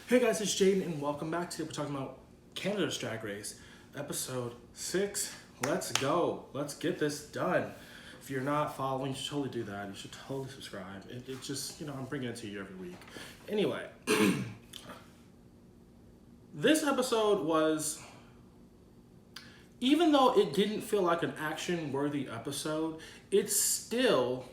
Hey guys, it's Jaden and welcome back. Today we're talking about Canada's Drag Race, episode 6. Let's go. Let's get this done. If you're not following, you should totally do that. You should totally subscribe. It just, I'm bringing it to you every week. Anyway, this episode was, even though it didn't feel like an action-worthy episode, it still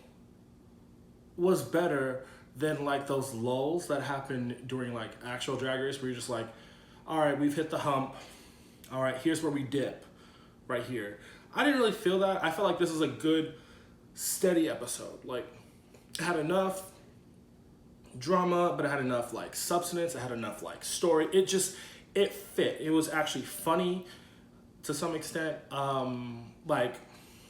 was better than like those lulls that happen during like actual Drag Race where you're just like, all right, we've hit the hump. All right, here's where we dip, right here. I didn't really feel that. I felt like this was a good, steady episode. Like, it had enough drama, but it had enough like substance. It had enough like story. It fit. It was actually funny to some extent. Like,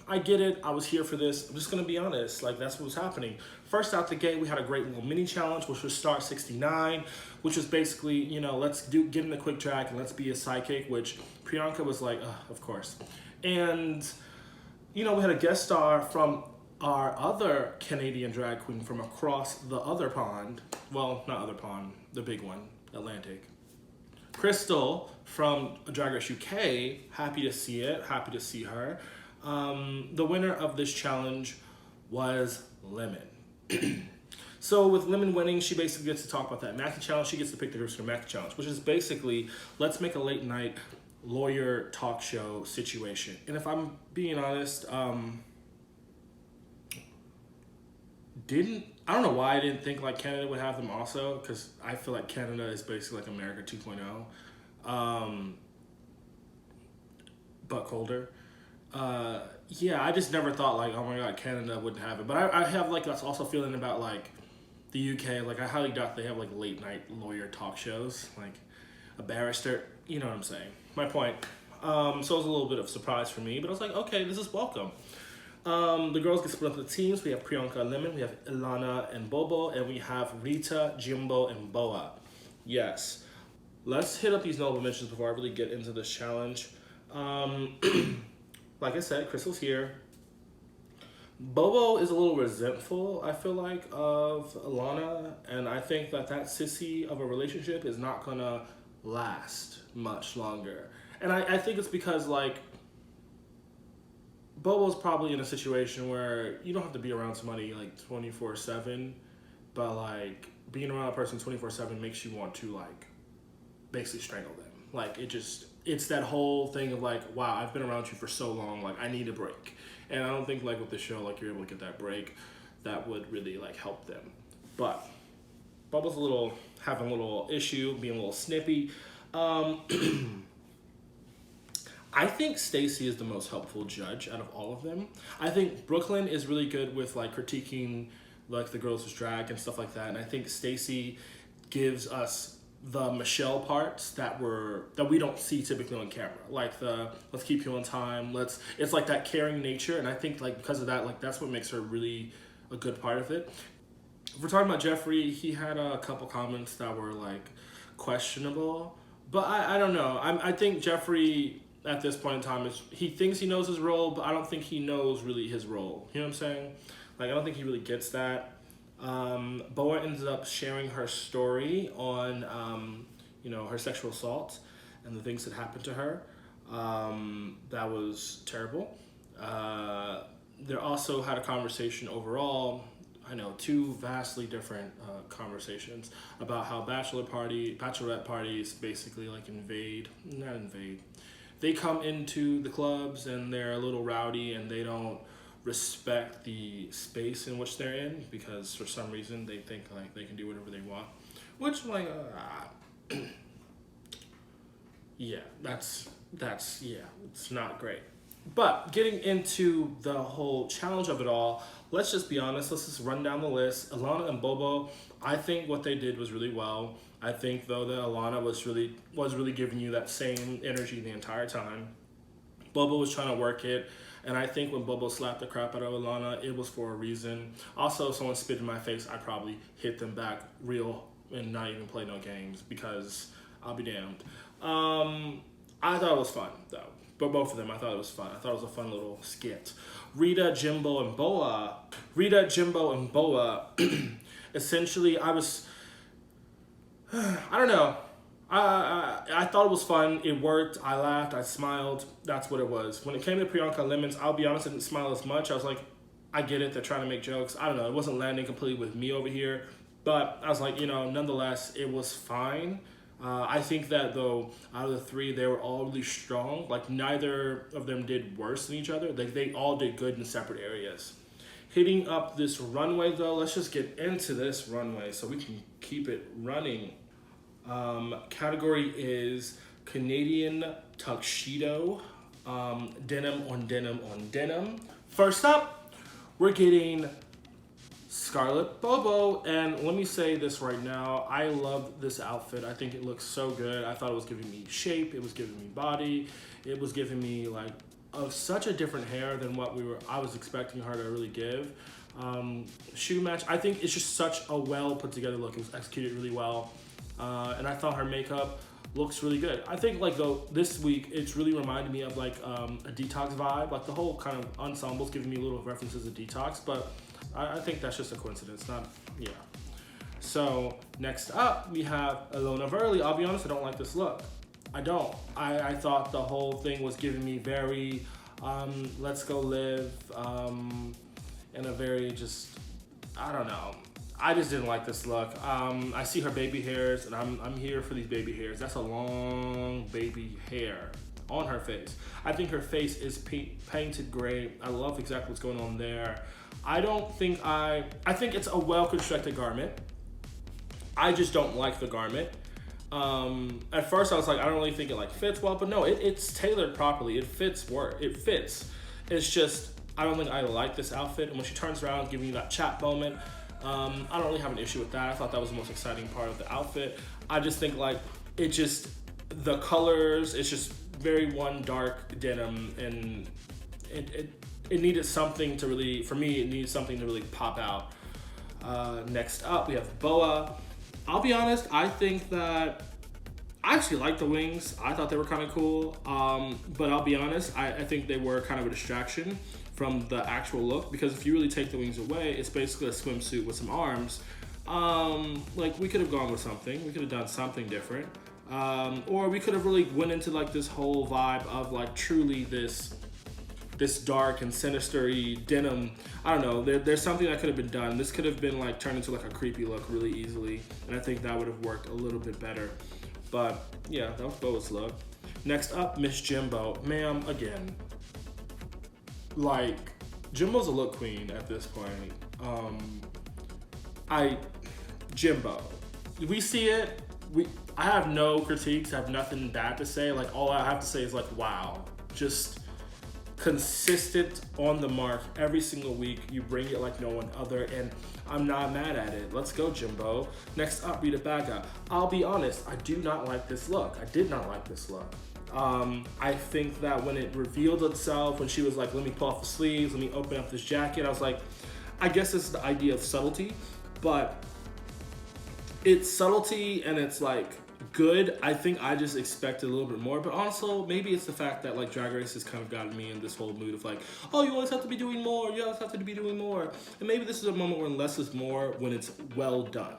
I get it. I was here for this. I'm just going to be honest. Like, that's what was happening. First out the gate, we had a great little mini challenge, which was Star 69, which was basically, let's get in the quick drag and let's be a sidekick, which Priyanka was like, of course. And, we had a guest star from our other Canadian drag queen from across the other pond. Well, not other pond, the big one, Atlantic. Crystal from Drag Race UK, happy to see it, happy to see her. The winner of this challenge was Lemon. So with Lemon winning, she basically gets to talk about that Mackie challenge. She gets to pick the groups for Mackie challenge, which is basically, let's make a late night lawyer talk show situation. And if I'm being honest, I don't know why I didn't think like Canada would have them also, because I feel like Canada is basically like America 2.0, but colder. Yeah, I just never thought like, oh my god, Canada wouldn't have it. But I have like this also feeling about like the UK. Like I highly doubt they have like late night lawyer talk shows, like a barrister. You know what I'm saying? My point. So it was a little bit of surprise for me, but I was like, okay, this is welcome. The girls get split up into teams. We have Priyanka and Lemon. We have Alana and Bobo, and we have Rita, Jimbo, and Boa. Yes. Let's hit up these notable mentions before I really get into this challenge. Like I said, Crystal's here. Bobo is a little resentful, I feel like, of Alana. And I think that sissy of a relationship is not going to last much longer. And I think it's because, like, Bobo's probably in a situation where you don't have to be around somebody, like, 24/7. But, like, being around a person 24/7 makes you want to, like, basically strangle them. Like, it's that whole thing of like, wow, I've been around you for so long, like I need a break. And I don't think like with the show, like you're able to get that break that would really like help them. But Bubba's having a little issue, being a little snippy. I think Stacy is the most helpful judge out of all of them. I think Brooklyn is really good with like critiquing like the girls' drag and stuff like that. And I think Stacy gives us the Michelle parts that we don't see typically on camera, like the let's keep you on time, it's like that caring nature, and I think like because of that, like that's what makes her really a good part of it. If we're talking about Jeffrey, he had a couple comments that were like questionable, but I don't know. I think Jeffrey at this point in time he thinks he knows his role, but I don't think he knows really his role. You know what I'm saying? Like I don't think he really gets that. Boa ended up sharing her story on, her sexual assault and the things that happened to her. That was terrible. They also had a conversation overall, two vastly different conversations about how bachelorette parties basically like not invade. They come into the clubs and they're a little rowdy and they don't respect the space in which they're in because for some reason they think like they can do whatever they want, which like yeah, that's it's not great. But getting into the whole challenge of it all, let's just be honest. Let's just run down the list. Alana and Bobo, I think what they did was really well. I think though that Alana was really giving you that same energy the entire time. Bobo was trying to work it. And I think when Bobo slapped the crap out of Alana, it was for a reason. Also, if someone spit in my face, I'd probably hit them back real and not even play no games because I'll be damned. I thought it was fun, though. But both of them, I thought it was fun. I thought it was a fun little skit. Rita, Jimbo, and Boa, essentially, I don't know. I thought it was fun. It worked. I laughed. I smiled. That's what it was. When it came to Priyanka Lemons, I'll be honest, I didn't smile as much. I was like, I get it. They're trying to make jokes. I don't know. It wasn't landing completely with me over here. But I was like, nonetheless, it was fine. I think that, though, out of the three, they were all really strong. Like, neither of them did worse than each other. They all did good in separate areas. Hitting up this runway, though, let's just get into this runway so we can keep it running. Category is Canadian Tuxedo, denim on denim on denim. First up, we're getting Scarlet Bobo, and let me say this right now, I love this outfit. I think it looks so good. I thought it was giving me shape, it was giving me body, it was giving me like such a different hair than what I was expecting her to really give. Shoe match, I think it's just such a well put together look. It was executed really well. And I thought her makeup looks really good. I think like though this week it's really reminded me of like a Detox vibe. Like the whole kind of ensemble's giving me little references to Detox, but I think that's just a coincidence. Yeah. So next up we have Alana. I'll be honest, I don't like this look. I don't. I thought the whole thing was giving me very let's go live in a very just, I don't know. I just didn't like this look. I see her baby hairs, and I'm here for these baby hairs. That's a long baby hair on her face. I think her face is painted gray. I love exactly what's going on there. I think it's a well-constructed garment. I just don't like the garment. At first I was like, I don't really think it like fits well, but no, it's tailored properly. It fits. It's just, I don't think I like this outfit. And when she turns around, giving you that chat moment, I don't really have an issue with that. I thought that was the most exciting part of the outfit. I just think like the colors, it's just very one dark denim, and it needed something to really, for me, it needed something to really pop out. Next up, we have Boa. I'll be honest, I think that I actually like the wings. I thought they were kind of cool, but I'll be honest, I think they were kind of a distraction from the actual look, because if you really take the wings away, it's basically a swimsuit with some arms. Like we could have gone with something. We could have done something different, or we could have really went into like this whole vibe of like truly this dark and sinister-y denim. I don't know. There's something that could have been done. This could have been like turned into like a creepy look really easily, and I think that would have worked a little bit better. But yeah, that was Boa's look. Next up, Miss Jimbo. Ma'am, again, like Jimbo's a look queen at this point. Jimbo, we see it. I have no critiques. I have nothing bad to say. Like all I have to say is like, wow, just consistent on the mark every single week. You bring it like no one other, and I'm not mad at it. Let's go, Jimbo. Next up, Rita Baga. I'll be honest, I do not like this look. I did not like this look. I think that when it revealed itself, when she was like, let me pull off the sleeves, let me open up this jacket, I was like, I guess this is the idea of subtlety, but it's subtlety and it's like good. I think I just expected a little bit more, but also maybe it's the fact that like Drag Race has kind of gotten me in this whole mood of like, oh, you always have to be doing more, you always have to be doing more. And maybe this is a moment where less is more when it's well done.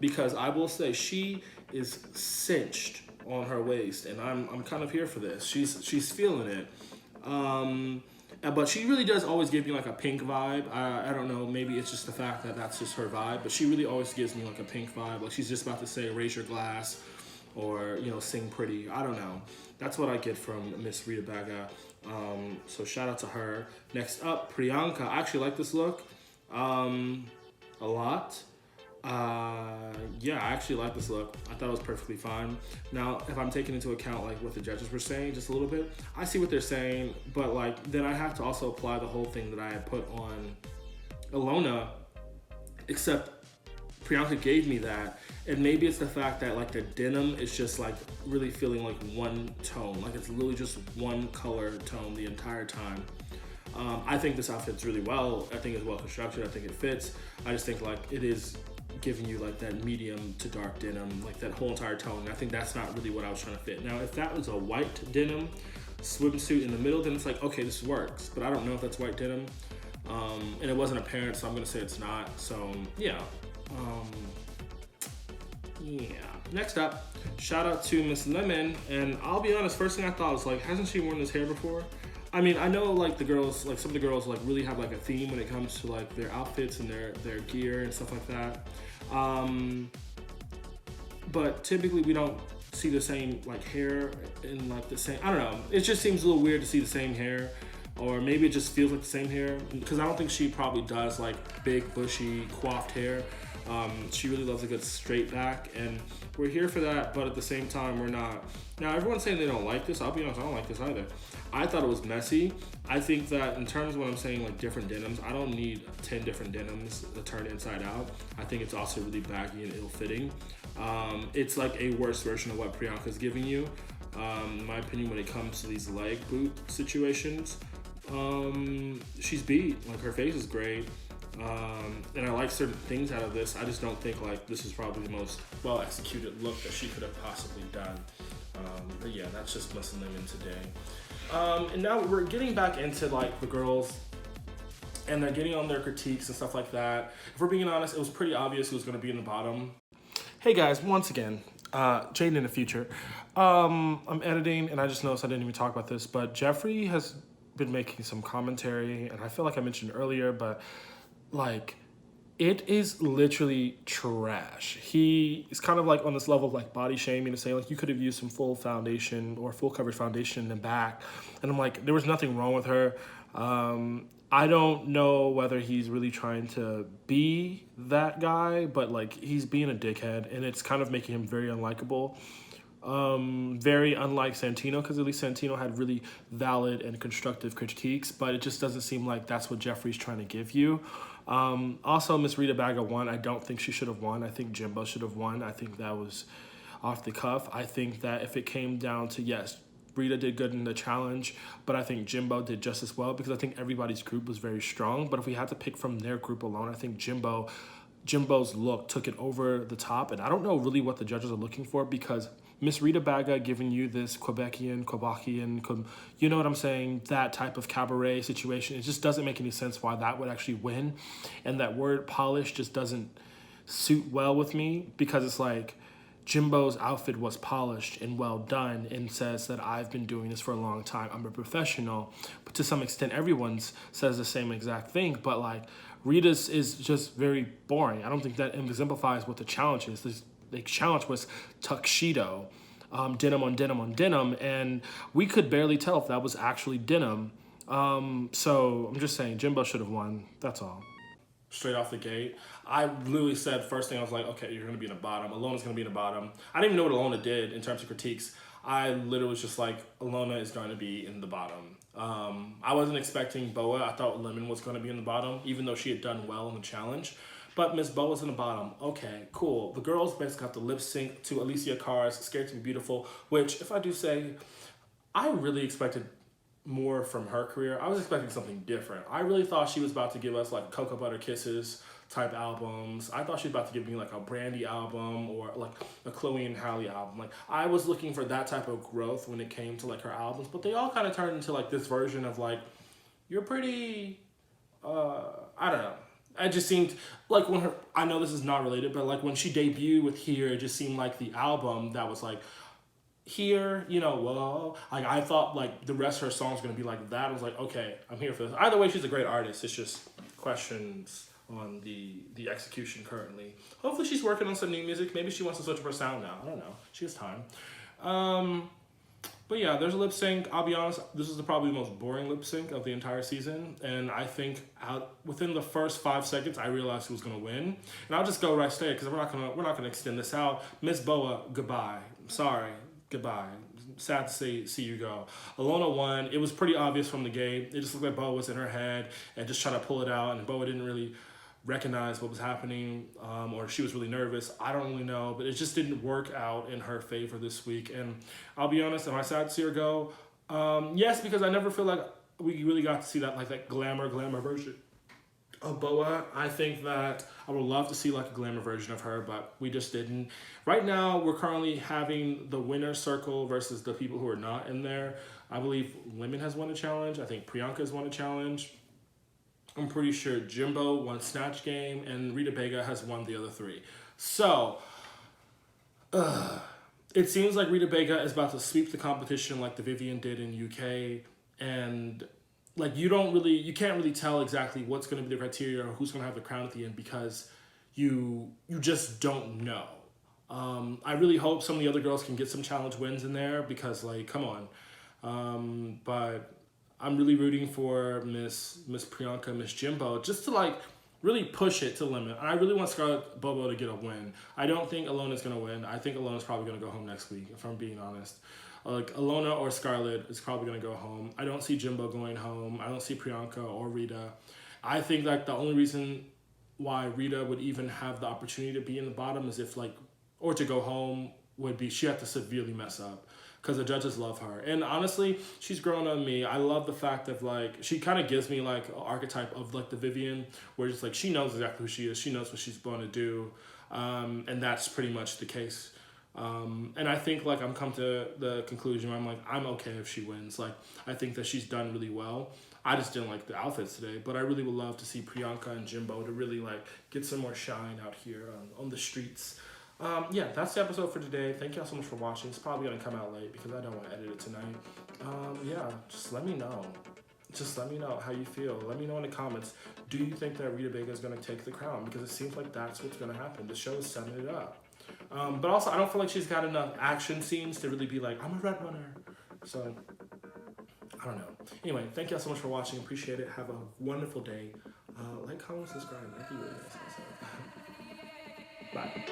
Because I will say she is cinched on her waist, and I'm kind of here for this. She's feeling it. But she really does always give me like a pink vibe. I don't know, maybe it's just the fact that that's just her vibe, but she really always gives me like a pink vibe. Like she's just about to say, raise your glass, or, sing pretty. I don't know. That's what I get from Miss Rita Baga. So shout out to her. Next up, Priyanka. I actually like this look a lot. Yeah, I actually like this look. I thought it was perfectly fine. Now, if I'm taking into account like what the judges were saying just a little bit, I see what they're saying, but like then I have to also apply the whole thing that I had put on Alana, except Priyanka gave me that, and maybe it's the fact that like the denim is just like really feeling like one tone, like it's literally just one color tone the entire time. I think this outfit's really well. I think it's well constructed. I think it fits. I just think like it is giving you like that medium to dark denim, like that whole entire tone. And I think that's not really what I was trying to fit. Now, if that was a white denim swimsuit in the middle, then it's like, okay, this works. But I don't know if that's white denim. And it wasn't apparent, so I'm gonna say it's not. So yeah. Yeah. Next up, shout out to Miss Lemon, and I'll be honest, first thing I thought was like, hasn't she worn this hair before? I mean, I know like the girls, like some of the girls like really have like a theme when it comes to like their outfits and their gear and stuff like that. But typically we don't see the same like hair in like the same, I don't know. It just seems a little weird to see the same hair, or maybe it just feels like the same hair, because I don't think she probably does like big bushy coiffed hair. She really loves a good straight back, and we're here for that, but at the same time, we're not. Now, everyone's saying they don't like this. I'll be honest, I don't like this either. I thought it was messy. I think that in terms of when I'm saying like different denims, I don't need 10 different denims to turn inside out. I think it's also really baggy and ill-fitting. It's like a worse version of what Priyanka's giving you, in my opinion, when it comes to these leg boot situations. She's beat. Like, her face is great. And I like certain things out of this. I just don't think like this is probably the most well executed look that she could have possibly done. But yeah, that's just listening in today. And now we're getting back into like the girls, and they're getting on their critiques and stuff like that. If we're being honest, it was pretty obvious who was going to be in the bottom. Hey guys, once again, Jaden in the future. I'm editing, and I just noticed I didn't even talk about this, but Jeffrey has been making some commentary, and I feel like I mentioned earlier, but like, it is literally trash. He is kind of like on this level of like body shaming to say like you could have used some full foundation or full coverage foundation in the back. And I'm like, there was nothing wrong with her. I don't know whether he's really trying to be that guy, but like he's being a dickhead, and it's kind of making him very unlikable. Very unlike Santino, because at least Santino had really valid and constructive critiques, but it just doesn't seem like that's what Jeffrey's trying to give you. Also, Miss Rita Baga won. I don't think she should have won. I think Jimbo should have won. I think that was off the cuff. I think that if it came down to, yes, Rita did good in the challenge, but I think Jimbo did just as well, because I think everybody's group was very strong. But if we had to pick from their group alone, I think Jimbo's look took it over the top, and I don't know really what the judges are looking for, because Miss Rita Baga giving you this Quebecian, you know what I'm saying, that type of cabaret situation, it just doesn't make any sense why that would actually win. And that word polish just doesn't suit well with me, because it's like Jimbo's outfit was polished and well done and says that I've been doing this for a long time, I'm a professional. But to some extent, everyone's says the same exact thing, but like Rita's is just very boring. I don't think that exemplifies what the challenge is. The challenge was Tuxedo, denim on denim on denim, and we could barely tell if that was actually denim. So I'm just saying Jimbo should have won. That's all. Straight off the gate, I literally said first thing, I was like, okay, you're going to be in the bottom. Alona's going to be in the bottom. I didn't even know what Alona did in terms of critiques. I literally was just like, Alona is going to be in the bottom. I wasn't expecting Boa. I thought Lemon was going to be in the bottom, even though she had done well in the challenge. But Miss Boa's in the bottom. Okay, cool. The girls basically have to lip sync to Alicia Carr's Scared to Be Beautiful, which, if I do say, I really expected more from her career. I was expecting something different. I really thought she was about to give us like Cocoa Butter Kisses type albums. I thought she was about to give me like a Brandy album or like a Chloe and Halle album. Like, I was looking for that type of growth when it came to like her albums, but they all kind of turned into like this version of like, you're pretty, I don't know. It just seemed like when her, I know this is not related, but like when she debuted with Here, it just seemed like the album that was like, Here, you know, whoa. Like, I thought like the rest of her songs were gonna be like that. I was like, okay, I'm here for this. Either way, she's a great artist. It's just questions on the execution currently. Hopefully she's working on some new music. Maybe she wants to switch up her sound now. I don't know. She has time. But yeah, there's a lip sync. I'll be honest, this is probably the most boring lip sync of the entire season. And I think within the first 5 seconds, I realized who was gonna win. And I'll just go right straight, because we're not gonna extend this out. Miss Boa, goodbye. Sorry, goodbye. Sad to see you go. Alona won. It was pretty obvious from the game. It just looked like Boa was in her head and just trying to pull it out, and Boa didn't really recognize what was happening, or she was really nervous. I don't really know, but it just didn't work out in her favor this week. And I'll be honest, am I sad to see her go? Yes, because I never feel like we really got to see that like that glamour version of Boa. I think that I would love to see like a glamour version of her, but we just didn't. Right now, we're currently having the winner circle versus the people who are not in there. I believe Lemon has won a challenge. I think Priyanka has won a challenge. I'm pretty sure Jimbo won Snatch Game, and Rita Baga has won the other 3. So, It seems like Rita Bega is about to sweep the competition like the Vivian did in UK, and like you can't really tell exactly what's going to be the criteria or who's going to have the crown at the end because you just don't know. I really hope some of the other girls can get some challenge wins in there because like come on, but I'm really rooting for Miss Priyanka, Miss Jimbo, just to like really push it to the limit. I really want Scarlett Bobo to get a win. I don't think Alona's gonna win. I think Alona's probably gonna go home next week, if I'm being honest. Like Alona or Scarlett is probably gonna go home. I don't see Jimbo going home. I don't see Priyanka or Rita. I think like the only reason why Rita would even have the opportunity to be in the bottom is if like or to go home would be she had to severely mess up because the judges love her. And honestly, she's grown on me. I love the fact of like she kind of gives me like an archetype of like the Vivian, where it's like she knows exactly who she is. She knows what she's going to do, and that's pretty much the case. And I think like I'm come to the conclusion where I'm like I'm okay if she wins. Like I think that she's done really well. I just didn't like the outfits today, but I really would love to see Priyanka and Jimbo to really like get some more shine out here on the streets. Yeah, that's the episode for today. Thank y'all so much for watching. It's probably going to come out late because I don't want to edit it tonight. Yeah, just let me know. Just let me know how you feel. Let me know in the comments. Do you think that Rita Bega is going to take the crown? Because it seems like that's what's going to happen. The show is setting it up. But also, I don't feel like she's got enough action scenes to really be like, I'm a red runner. So, I don't know. Anyway, thank y'all so much for watching. Appreciate it. Have a wonderful day. Like, comment, subscribe. That'd be really nice also. Bye.